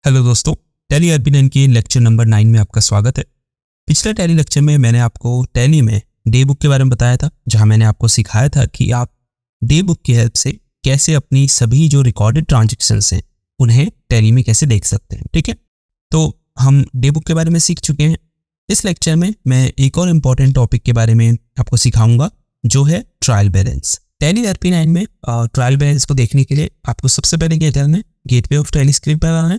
Hello दोस्तों, tally admin के lecture number 9 में आपका स्वागत है। पिछले टैली लेक्चर में मैंने आपको टैली में डे बुक के बारे में बताया था, जहां मैंने आपको सिखाया था कि आप डे बुक की हेल्प से कैसे अपनी सभी जो रिकॉर्डेड ट्रांजैक्शंस हैं उन्हें टैली में कैसे देख सकते हैं। ठीक है, तो हम डे बुक के बारे में सीख चुके हैं। इस लेक्चर में मैं एक और इम्पॉर्टेंट टॉपिक के बारे में आपको सिखाऊंगा, जो है ट्रायल बैलेंस। टैली RP9 में ट्रायल बैलेंस को देखने के लिए आपको सबसे पहले क्या करना है, गेटवे ऑफ टैली स्क्रीन पर आना है।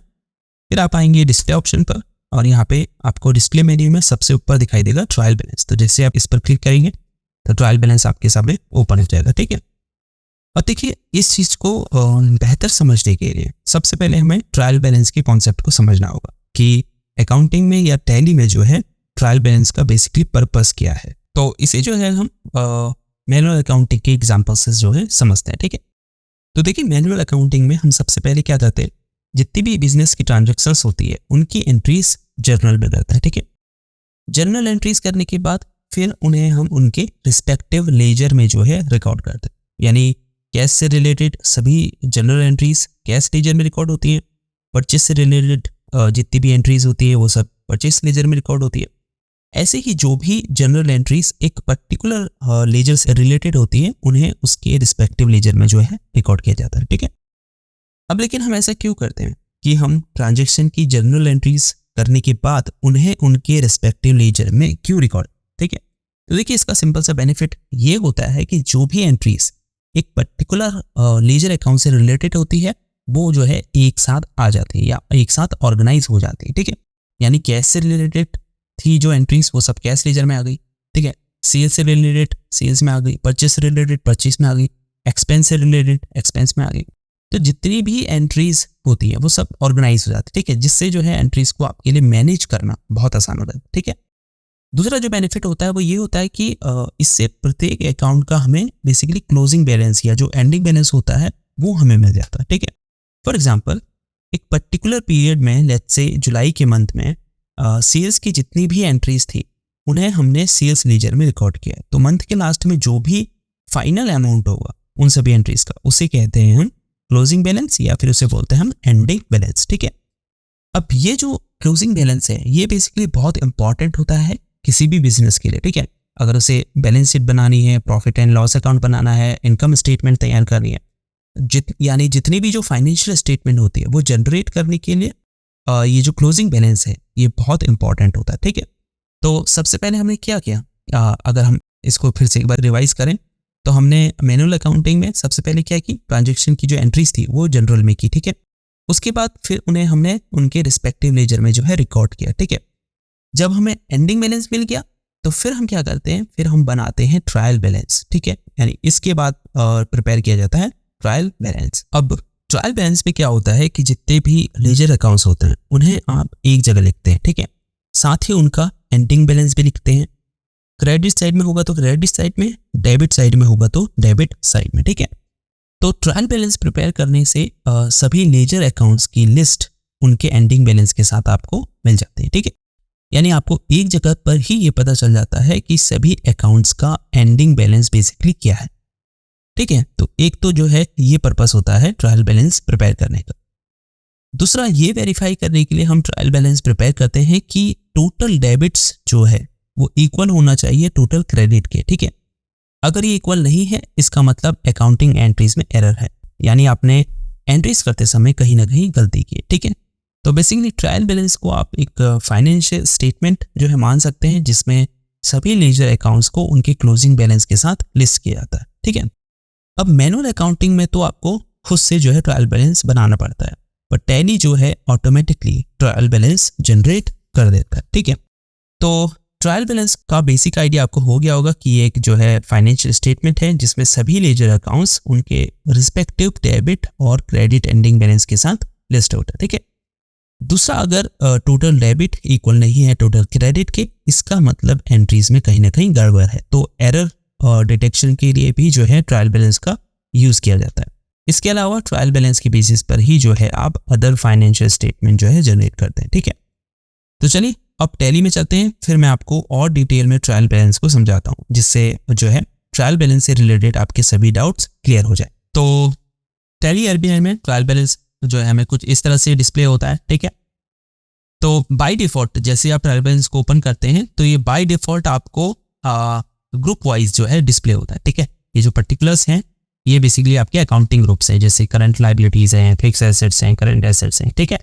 फिर आप आएंगे डिस्प्ले ऑप्शन पर और यहाँ पे आपको डिस्प्ले मेन्यू में सबसे ऊपर दिखाई देगा ट्रायल बैलेंस। तो जैसे आप इस पर क्लिक करेंगे तो ट्रायल बैलेंस आपके सामने ओपन हो जाएगा। ठीक है, और देखिए इस चीज़ को बेहतर समझने के लिए सबसे पहले हमें ट्रायल बैलेंस के कॉन्सेप्ट को समझना होगा कि अकाउंटिंग में या टैली में जो है ट्रायल बैलेंस का बेसिकली पर्पस क्या है। तो इसे जो है हम मैनुअल अकाउंटिंग के एग्जाम्पल से जो है समझते हैं। ठीक है, तो देखिए मैनुअल अकाउंटिंग में हम सबसे पहले क्या करते हैं, जितनी भी बिजनेस की ट्रांजैक्शंस होती है उनकी एंट्रीज जर्नल में करता है। ठीक है, जर्नल एंट्रीज करने के बाद फिर उन्हें हम उनके रिस्पेक्टिव लेजर में जो है रिकॉर्ड करते हैं। यानी कैश से रिलेटेड सभी जनरल एंट्रीज कैश लेजर में रिकॉर्ड होती हैं। परचेस से रिलेटेड जितनी भी एंट्रीज होती है वो सब परचेस लेजर में रिकॉर्ड होती है। ऐसे ही जो भी जनरल एंट्रीज एक पर्टिकुलर लेजर से रिलेटेड होती है उन्हें उसके रिस्पेक्टिव लेजर में जो है रिकॉर्ड किया जाता है। ठीक है, अब लेकिन हम ऐसा क्यों करते हैं कि हम ट्रांजैक्शन की जनरल एंट्रीज करने के बाद उन्हें उनके रिस्पेक्टिव लेजर में क्यों रिकॉर्ड। ठीक है, तो देखिए इसका सिंपल सा बेनिफिट ये होता है कि जो भी एंट्रीज एक पर्टिकुलर लेजर अकाउंट से रिलेटेड होती है वो जो है एक साथ आ जाती है या एक साथ ऑर्गेनाइज हो जाती है। ठीक है, यानी कैश से रिलेटेड थी जो एंट्रीज वो सब कैश लेजर में आ गई। ठीक है, सेल्स से रिलेटेड सेल्स में आ गई, परचेस से रिलेटेड परचेस में आ गई, एक्सपेंस से रिलेटेड एक्सपेंस में आ गई। तो जितनी भी एंट्रीज होती है वो सब ऑर्गेनाइज हो जाती है। ठीक है, जिससे जो है एंट्रीज को आपके लिए मैनेज करना बहुत आसान हो जाता है। ठीक है, दूसरा जो बेनिफिट होता है वो ये होता है कि इससे प्रत्येक अकाउंट का हमें बेसिकली क्लोजिंग बैलेंस या जो एंडिंग बैलेंस होता है वो हमें मिल जाता है। ठीक है, फॉर एग्जाम्पल एक पर्टिकुलर पीरियड में लेट्स से जुलाई के मंथ में सेल्स की जितनी भी एंट्रीज थी उन्हें हमने सेल्स लेजर में रिकॉर्ड किया। तो मंथ के लास्ट में जो भी फाइनल अमाउंट होगा उन सभी एंट्रीज का उसे कहते हैं हम क्लोजिंग बैलेंस या फिर उसे बोलते हैं हम एंडिंग बैलेंस। ठीक है, अब ये जो क्लोजिंग बैलेंस है ये बेसिकली बहुत इंपॉर्टेंट होता है किसी भी बिजनेस के लिए। ठीक है, अगर उसे बैलेंस शीट बनानी है, प्रॉफिट एंड लॉस अकाउंट बनाना है, इनकम स्टेटमेंट तैयार करनी है, यानी जितनी भी जो फाइनेंशियल स्टेटमेंट होती है वो जनरेट करने के लिए ये जो क्लोजिंग बैलेंस है ये बहुत इंपॉर्टेंट होता है। ठीक है, तो सबसे पहले हमने क्या किया, अगर हम इसको फिर से एक बार रिवाइज करें तो हमने मैनुअल अकाउंटिंग में सबसे पहले क्या की, ट्रांजैक्शन की जो एंट्रीज थी वो जनरल में की। ठीक है, उसके बाद फिर उन्हें हमने उनके रिस्पेक्टिव लेजर में जो है रिकॉर्ड किया। ठीक है, जब हमें एंडिंग बैलेंस मिल गया तो फिर हम क्या करते हैं, फिर हम बनाते हैं ट्रायल बैलेंस। ठीक है, यानी इसके बाद प्रिपेयर किया जाता है ट्रायल बैलेंस। अब ट्रायल बैलेंस में क्या होता है कि जितने भी लेजर अकाउंट्स होते हैं उन्हें आप एक जगह लिखते हैं। ठीक है, साथ ही उनका एंडिंग बैलेंस भी लिखते हैं। क्रेडिट साइड में होगा तो क्रेडिट साइड में, डेबिट साइड में होगा तो डेबिट साइड में। ठीक है, तो ट्रायल बैलेंस प्रिपेयर करने से सभी लेजर अकाउंट्स की लिस्ट उनके एंडिंग बैलेंस के साथ आपको मिल जाती है। ठीक है, यानी आपको एक जगह पर ही ये पता चल जाता है कि सभी अकाउंट्स का एंडिंग बैलेंस बेसिकली क्या है। ठीक है, तो एक तो जो है ये पर्पस होता है ट्रायल बैलेंस प्रिपेयर करने का। दूसरा ये वेरीफाई करने के लिए हम ट्रायल बैलेंस प्रिपेयर करते हैं कि टोटल डेबिट्स जो है वो इक्वल होना चाहिए टोटल क्रेडिट के। ठीक है, अगर ये इक्वल नहीं है इसका मतलब अकाउंटिंग एंट्रीज में एरर है, यानी आपने एंट्रीज करते समय कहीं ना कहीं गलती की है। ठीक है, तो बेसिकली ट्रायल बैलेंस को आप एक फाइनेंशियल स्टेटमेंट जो है मान सकते हैं जिसमें सभी लेजर अकाउंट्स को उनके क्लोजिंग बैलेंस के साथ लिस्ट किया जाता है। ठीक है, अब मैनुअल अकाउंटिंग में तो आपको खुद से जो है ट्रायल बैलेंस बनाना पड़ता है, पर टैली जो है ऑटोमेटिकली ट्रायल बैलेंस जनरेट कर देता है। ठीक है, तो ट्रायल बैलेंस का बेसिक आइडिया आपको हो गया होगा कि ये एक जो है फाइनेंशियल स्टेटमेंट है जिसमें सभी लेजर अकाउंट्स उनके रिस्पेक्टिव डेबिट और क्रेडिट एंडिंग बैलेंस के साथ लिस्ट होता है। ठीक है, दूसरा अगर टोटल डेबिट इक्वल नहीं है टोटल क्रेडिट के, इसका मतलब एंट्रीज में कहीं ना कहीं गड़बड़ है। तो एरर डिटेक्शन के लिए भी जो है ट्रायल बैलेंस का यूज किया जाता है। इसके अलावा ट्रायल बैलेंस की बेसिस पर ही जो है आप अदर फाइनेंशियल स्टेटमेंट जो है जनरेट करते हैं। ठीक है, तो चलिए अब टैली में चलते हैं, फिर मैं आपको और डिटेल में ट्रायल बैलेंस को समझाता हूँ जिससे जो है ट्रायल बैलेंस से रिलेटेड आपके सभी डाउट्स क्लियर हो जाए। तो टैली RP9 में ट्रायल बैलेंस जो है हमें कुछ इस तरह से डिस्प्ले होता है, ठीक है। तो बाय डिफ़ॉल्ट जैसे आप ट्रायल बैलेंस को ओपन करते हैं तो ये बाय डिफ़ॉल्ट आपको ग्रुप वाइज जो है डिस्प्ले होता है, ठीक है। ये जो पर्टिकुलर्स हैं ये बेसिकली आपके अकाउंटिंग ग्रुप्स हैं, जैसे करंट लायबिलिटीज़ हैं, फिक्स एसेट्स हैं, करंट एसेट्स हैं, ठीक है।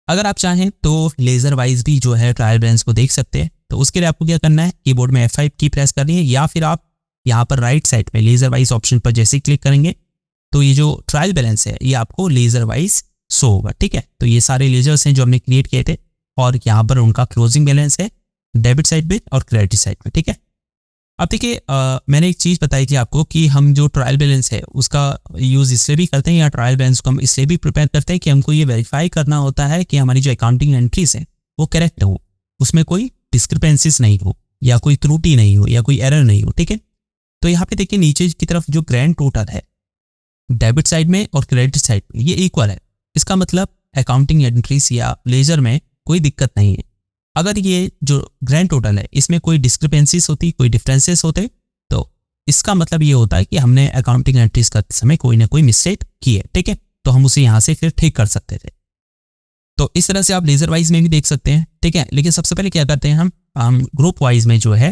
अगर आप चाहें तो लेज़र वाइज भी जो है ट्रायल बैलेंस को देख सकते हैं। तो उसके लिए आपको क्या करना है, कीबोर्ड में F5 की प्रेस करनी है, या फिर आप यहाँ पर राइट साइड में लेज़र वाइज ऑप्शन पर जैसे ही क्लिक करेंगे तो ये जो ट्रायल बैलेंस है ये आपको लेज़र वाइज शो होगा, ठीक है। तो ये सारे लेजर्स हैं जो हमने क्रिएट किए थे और यहाँ पर उनका क्लोजिंग बैलेंस है डेबिट साइड पे और क्रेडिट साइड पे, ठीक है। अब देखिए मैंने एक चीज़ बताई थी आपको कि हम जो ट्रायल बैलेंस है उसका यूज़ इसलिए भी करते हैं, या ट्रायल बैलेंस को हम इसलिए भी प्रिपेयर करते हैं कि हमको ये वेरीफाई करना होता है कि हमारी जो अकाउंटिंग एंट्रीज हैं वो करेक्ट हो, उसमें कोई डिस्क्रिपेंसीज नहीं हो, या कोई त्रुटि नहीं हो, या कोई एरर नहीं हो, ठीक है। तो यहाँ पे देखिए नीचे की तरफ जो ग्रैंड टोटल है डेबिट साइड में और क्रेडिट साइड में ये इक्वल है। इसका मतलब अकाउंटिंग एंट्रीज या लेजर में कोई दिक्कत नहीं है। अगर ये जो ग्रैंड टोटल है इसमें कोई डिस्क्रिपेंसीज होती, कोई डिफरेंसेस होते, तो इसका मतलब ये होता है कि हमने अकाउंटिंग एंट्रीज करते समय कोई ना कोई मिस्टेक की है, ठीक है। तो हम उसे यहाँ से फिर ठीक कर सकते थे। तो इस तरह से आप लेजर वाइज में भी देख सकते हैं, ठीक है। लेकिन सबसे पहले क्या करते हैं, हम ग्रुप वाइज में जो है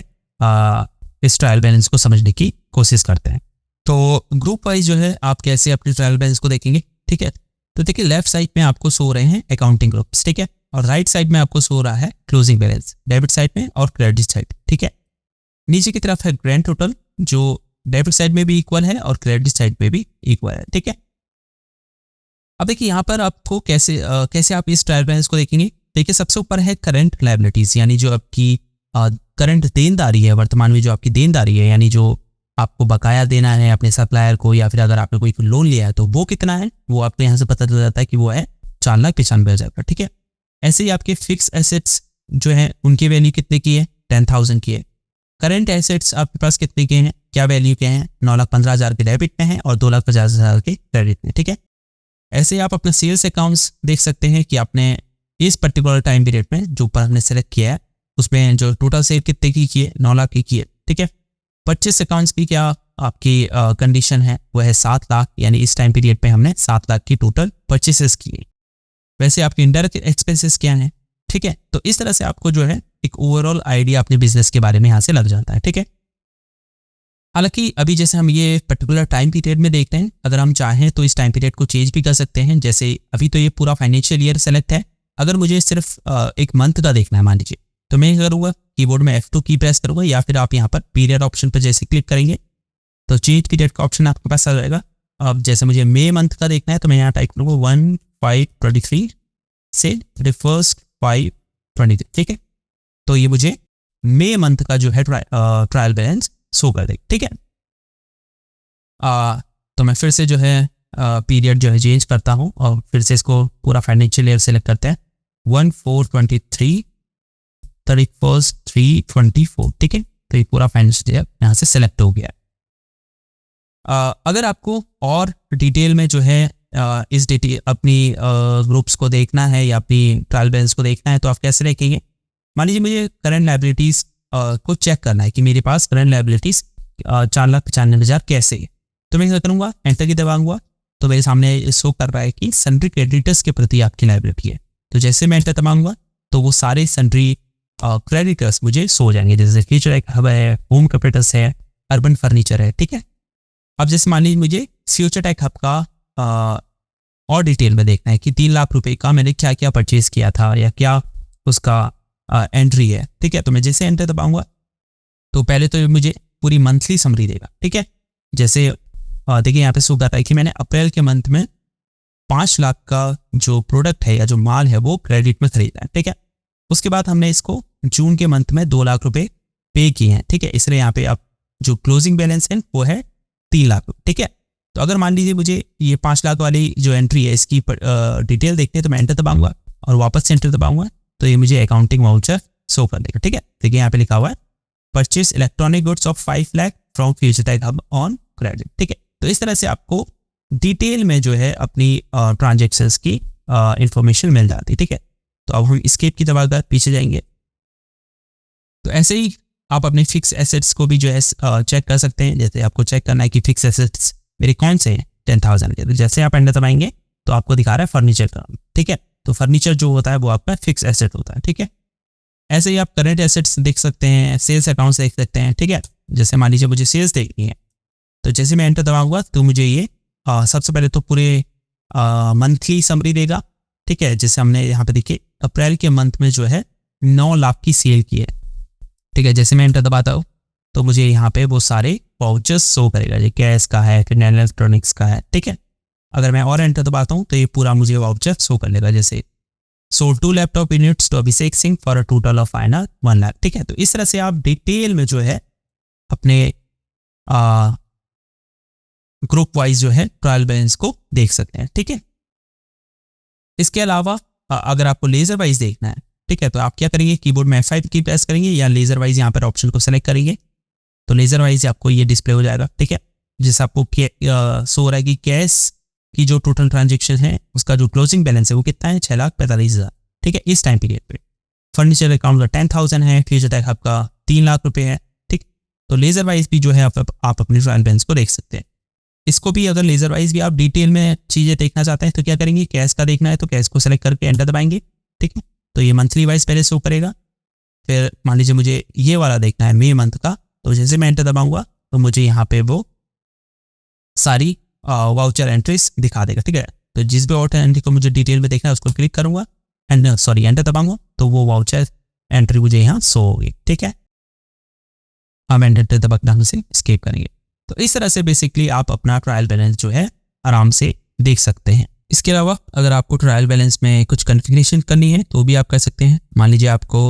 इस ट्रायल बैलेंस को समझने की कोशिश करते हैं। तो ग्रुप वाइज जो है आप कैसे अपने ट्रायल बैलेंस को देखेंगे, ठीक है। तो देखिए लेफ्ट साइड में आपको शो रहे हैं अकाउंटिंग ग्रुप्स, ठीक है, और राइट साइड में आपको शो रहा है क्लोजिंग बैलेंस डेबिट साइड में और क्रेडिट साइड, ठीक है। नीचे की तरफ है ग्रैंड टोटल जो डेबिट साइड में भी इक्वल है और क्रेडिट साइड में भी इक्वल है, ठीक है। अब देखिए यहाँ पर आपको कैसे आप इस ट्रायल बैलेंस को देखेंगे। देखिए सबसे ऊपर है करंट लायबिलिटीज, यानी जो आपकी करंट देनदारी है, वर्तमान में जो आपकी देनदारी है, यानी जो आपको बकाया देना है अपने सप्लायर को, या फिर अगर आपने कोई लोन लिया है तो वो कितना है, वो आपको यहाँ से पता चल जाता है कि वो है 4,95,000 का, ठीक है। ऐसे ही आपके फिक्स एसेट्स जो है उनकी वैल्यू कितने की है, 10,000 की है। करंट एसेट्स आपके पास कितने के हैं, क्या वैल्यू के हैं, 9,15,000 के डेबिट में है और 2,50,000 के क्रेडिट में, ठीक है। ऐसे ही आप अपने सेल्स अकाउंट्स देख सकते हैं कि आपने इस पर्टिकुलर टाइम पीरियड में जो ऊपर हमने सेलेक्ट किया है उसमें जो टोटल सेल कितने की है, 9 लाख की है, ठीक है। परचेस अकाउंट्स की क्या आपकी कंडीशन है, वो है 7 लाख, यानी इस टाइम पीरियड पे हमने 7 लाख की टोटल परचेसेस की है। वैसे आपके इनडायरेक्ट एक्सपेंसेस क्या हैं, ठीक है। तो इस तरह से आपको जो है एक ओवरऑल आइडिया अपने बिजनेस के बारे में यहाँ से लग जाता है, ठीक है। हालांकि अभी जैसे हम ये पर्टिकुलर टाइम पीरियड में देखते हैं, अगर हम चाहें तो इस टाइम पीरियड को चेंज भी कर सकते हैं। जैसे अभी तो ये पूरा फाइनेंशियल ईयर सेलेक्ट है, अगर मुझे सिर्फ एक मंथ का देखना है मान लीजिए, तो मैं करूँगा कीबोर्ड में F2 की प्रेस करूँगा, या फिर आप यहाँ पर पीरियड ऑप्शन पर जैसे क्लिक करेंगे तो चेंज पीरियड का ऑप्शन आपके पास आ जाएगा। अब जैसे मुझे मई मंथ का देखना है तो मैं यहाँ टाइप करूँगा 1/5/23 से 1/5/23, ठीक है। तो ये मुझे मई मंथ का जो है ट्रायल बैलेंस शो कर देगा, ठीक है। तो मैं फिर से जो है पीरियड जो है चेंज करता हूँ और फिर से इसको पूरा फाइनेंशियल ईयर सेलेक्ट करते हैं 1/4/23 31/3/24, ठीक है। तो ये पूरा फाइनेंशियल ईयर यहाँ से सेलेक्ट हो गया। अगर आपको और डिटेल में जो है इस अपनी ग्रुप्स को देखना है या अपनी ट्रायल बैलेंस को देखना है तो आप कैसे देखेंगे। मान लीजिए मुझे करंट लायबिलिटीज़ को चेक करना है कि मेरे पास करंट लायबिलिटीज़ 4,95,000 कैसे है, तो मैं क्या करूँगा, एंटर की दबाऊंगा तो मेरे सामने शो कर रहा है कि सन्ड्री क्रेडिटर्स के प्रति आपकी लायबिलिटी है। तो जैसे मैं एंटर दबाऊंगा तो वो सारे सन्ड्री क्रेडिटर्स मुझे शो हो जाएंगे, जैसे फ्यूचर टेक हब है, होम कैपिटल्स है, अर्बन फर्नीचर है, ठीक है। अब जैसे मान लीजिए मुझे फ्यूचर टेक हब का और डिटेल में देखना है कि 3 लाख रुपए का मैंने क्या क्या परचेज किया था या क्या उसका एंट्री है, ठीक है। तो मैं जैसे एंटर दबाऊंगा तो पहले तो मुझे पूरी मंथली समरी देगा, ठीक है। जैसे देखिए यहाँ पे शो कर रहा है कि मैंने अप्रैल के मंथ में 5 लाख का जो प्रोडक्ट है या जो माल है वो क्रेडिट में खरीदा है, ठीक है। उसके बाद हमने इसको जून के मंथ में 2 लाख रुपए पे किए हैं, ठीक है। इसलिए यहाँ पे आप जो क्लोजिंग बैलेंस है वो है 3 लाख, ठीक है। तो अगर मान लीजिए मुझे ये 5 लाख वाली जो एंट्री है इसकी डिटेल देखनी है तो मैं एंटर दबाऊंगा और वापस से एंटर दबाऊंगा तो ये मुझे अकाउंटिंग वाउचर शो कर देगा, ठीक है। देखिए यहाँ पे लिखा हुआ है purchase electronic goods of 5 lakh from future tech hub on credit, ठीक है। तो इस तरह से आपको डिटेल में जो है अपनी ट्रांजेक्शन्स की इंफॉर्मेशन मिल जाती है, ठीक है। तो अब हम एस्केप की दबाकर पीछे जाएंगे। तो ऐसे ही आप अपने फिक्स एसेट्स को भी जो है चेक कर सकते हैं। जैसे आपको चेक करना है कि फिक्स एसेट्स मेरे कौन से हैं 10,000 के, तो जैसे आप एंटर दबाएंगे तो आपको दिखा रहा है फर्नीचर का, ठीक है। तो फर्नीचर जो होता है वो आपका फिक्स एसेट होता है, ठीक है। ऐसे ही आप करंट एसेट्स देख सकते हैं, सेल्स अकाउंट्स देख सकते हैं, ठीक है। जैसे मान लीजिए मुझे सेल्स देखनी है, तो जैसे मैं एंटर दबाऊंगा तो मुझे ये सबसे पहले तो पूरे मंथली समरी देगा, ठीक है। जैसे हमने यहाँ पे देखिए अप्रैल के मंथ में जो है 9 लाख की सेल की है, ठीक है। जैसे मैं एंटर दबाता हूँ तो मुझे यहाँ पे वो सारे वाउचर्स शो करेगा, जो कैश का है, फिर नैनो इलेक्ट्रॉनिक्स का है, ठीक है। अगर मैं और एंटर दबाता हूँ तो ये पूरा मुझे वाउचर शो कर लेगा, जैसे sold 2 laptop units to Abhishek Singh for a total of INR 1 lakh, ठीक है। तो इस तरह से आप डिटेल में जो है अपने ग्रुप वाइज जो है ट्रायल बैलेंस को देख सकते हैं, ठीक है। इसके अलावा अगर आपको लेजर वाइज देखना है, ठीक है, तो आप क्या करेंगे, कीबोर्ड में F5 की प्रेस करेंगे या लेजर वाइज यहाँ पर ऑप्शन को सेलेक्ट करेंगे, तो लेजर वाइज आपको ये डिस्प्ले हो जाएगा, ठीक है। जिससे आपको शो हो रहा है कि कैश की जो टोटल ट्रांजेक्शन है उसका जो क्लोजिंग बैलेंस है वो कितना है, 6,45,000, ठीक है, इस टाइम पीरियड पे। फर्नीचर अकाउंट का 10,000 है, फ्यूचर टैक्स आपका 3 लाख रुपए है, ठीक। तो लेजर वाइज भी जो है आप अपनी ट्रायल बैलेंस को देख सकते हैं। इसको भी अगर लेजर वाइज भी आप डिटेल में चीज़ें देखना चाहते हैं तो क्या करेंगे, कैश का देखना है तो कैश को सेलेक्ट करके एंटर दबाएंगे, ठीक है। तो ये मंथली वाइज पहले शो करेगा। फिर मान लीजिए मुझे ये वाला देखना है मई मंथ का, तो जैसे मैं एंटर दबाऊंगा तो मुझे यहाँ पे वो सारी वाउचर एंट्रीज दिखा देगा, ठीक है। तो जिस भी वाउचर एंट्री को मुझे डिटेल में देखना है उसको क्लिक करूंगा एंटर दबाऊंगा तो वो वाउचर एंट्री मुझे यहाँ शो होगी, ठीक है। हम एंटर दबाकर से स्किप करेंगे। तो इस तरह से बेसिकली आप अपना ट्रायल बैलेंस जो है आराम से देख सकते हैं। इसके अलावा अगर आपको ट्रायल बैलेंस में कुछ कॉन्फ़िगरेशन करनी है तो भी आप कर सकते हैं। मान लीजिए आपको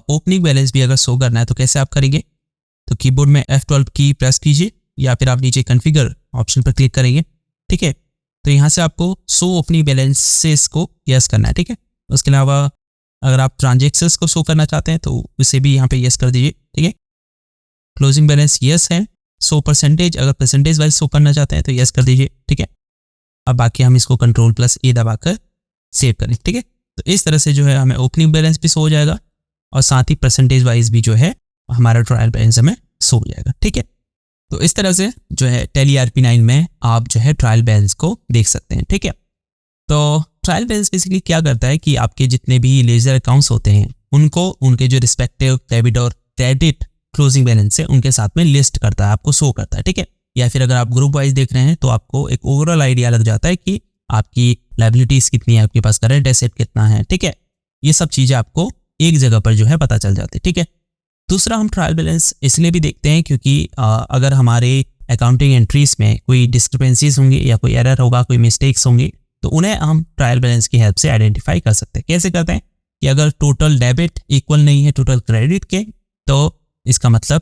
ओपनिंग बैलेंस भी अगर शो करना है तो कैसे आप करेंगे, तो कीबोर्ड में F12 की प्रेस कीजिए या फिर आप नीचे कॉन्फ़िगर ऑप्शन पर क्लिक करेंगे, ठीक है। तो यहाँ से आपको शो ओपनिंग बैलेंसेस को यस करना है, ठीक है। उसके अलावा अगर आप ट्रांजेक्शंस को शो करना चाहते हैं तो उसे भी यहाँ पे यस कर दीजिए, ठीक है। क्लोजिंग बैलेंस यस है। सो परसेंटेज अगर परसेंटेज वाइज शो करना चाहते हैं तो यस कर दीजिए, ठीक है। अब बाकी हम इसको Ctrl+A दबाकर सेव करें, ठीक है। तो इस तरह से जो है हमें ओपनिंग बैलेंस भी शो हो जाएगा और साथ ही परसेंटेज वाइज भी जो है हमारा ट्रायल बैलेंस हमें शो हो जाएगा, ठीक है। तो इस तरह से जो है टैली RP9 में आप जो है ट्रायल बैलेंस को देख सकते हैं, ठीक है। तो ट्रायल बैलेंस बेसिकली क्या करता है कि आपके जितने भी लेजर अकाउंट्स होते हैं उनको उनके जो रिस्पेक्टिव डेबिट और क्रेडिट क्लोजिंग बैलेंस है उनके साथ में लिस्ट करता है, आपको शो करता है, ठीक है। या फिर अगर आप ग्रुप वाइज देख रहे हैं तो आपको एक ओवरऑल आइडिया लग जाता है कि आपकी लायबिलिटीज कितनी है, आपके पास करंट एसेट कितना है, ठीक है। ये सब चीज़ें आपको एक जगह पर जो है पता चल जाती है, ठीक है। दूसरा हम ट्रायल बैलेंस इसलिए भी देखते हैं क्योंकि अगर हमारे अकाउंटिंग एंट्रीज में कोई डिस्क्रिपेंसीज होंगी या कोई एरर होगा, कोई मिस्टेक्स होंगी तो उन्हें हम ट्रायल बैलेंस की हेल्प से आइडेंटिफाई कर सकते हैं। कैसे करते हैं कि अगर टोटल डेबिट इक्वल नहीं है टोटल क्रेडिट के तो इसका मतलब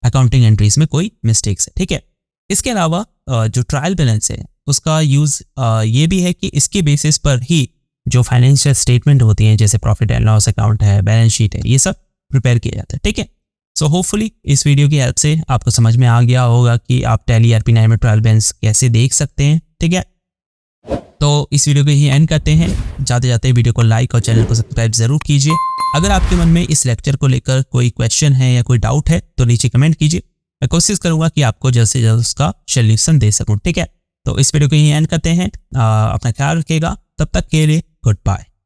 अकाउंटिंग एंट्रीज में कोई मिस्टेक्स है, ठीक है। इसके अलावा जो ट्रायल बैलेंस है उसका यूज़ ये भी है कि इसके बेसिस पर ही जो फाइनेंशियल स्टेटमेंट होती हैं जैसे प्रॉफिट एंड लॉस अकाउंट है, बैलेंस शीट है, ये सब प्रिपेयर किया जाता है, ठीक है। सो होपफुली इस वीडियो की हेल्प से आपको समझ में आ गया होगा कि आप टैली RP9 में ट्रायल बैलेंस कैसे देख सकते हैं, ठीक है। तो इस वीडियो को ही एंड करते हैं। जाते जाते वीडियो को लाइक और चैनल को सब्सक्राइब जरूर कीजिए। अगर आपके मन में इस लेक्चर को लेकर कोई क्वेश्चन है या कोई डाउट है तो नीचे कमेंट कीजिए। मैं कोशिश करूंगा कि आपको जल्द से जल्द उसका सॉल्यूशन दे सकूं, ठीक है। तो इस वीडियो को ही एंड करते हैं। अपना ख्याल रखिएगा। तब तक के लिए गुड बाय।